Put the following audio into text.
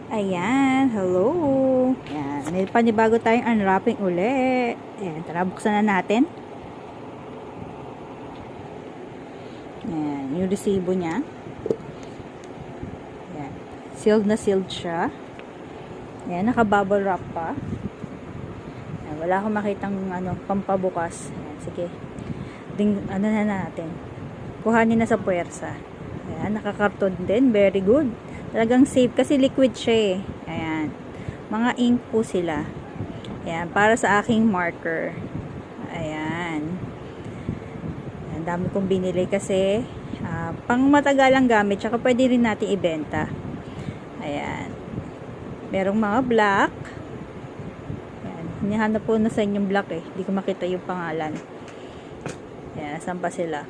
Ayan, hello. Ayan, may panibago tayong unwrapping uli. Ayan, tara, buksan na natin. Ayan, yung resibo niya. Ayan, sealed na sealed siya. Ayan, naka-bubble wrap pa. Ayan, wala akong makitang pampabukas. Ayan, sige. Ano na natin. Kuhanin na sa puwersa. Ayan, nakakarton din. Very good. Talagang safe kasi liquid siya eh. Ayan. Mga ink po sila. Ayan, para sa aking marker. Ayan. Ang dami kong binili kasi pang matagalang gamit, tsaka pwede rin natin ibenta. Ayan. Merong mga black. Ayan. Hinihanap po na sa inyong black eh. Hindi ko makita yung pangalan. Ayan, saan pa sila?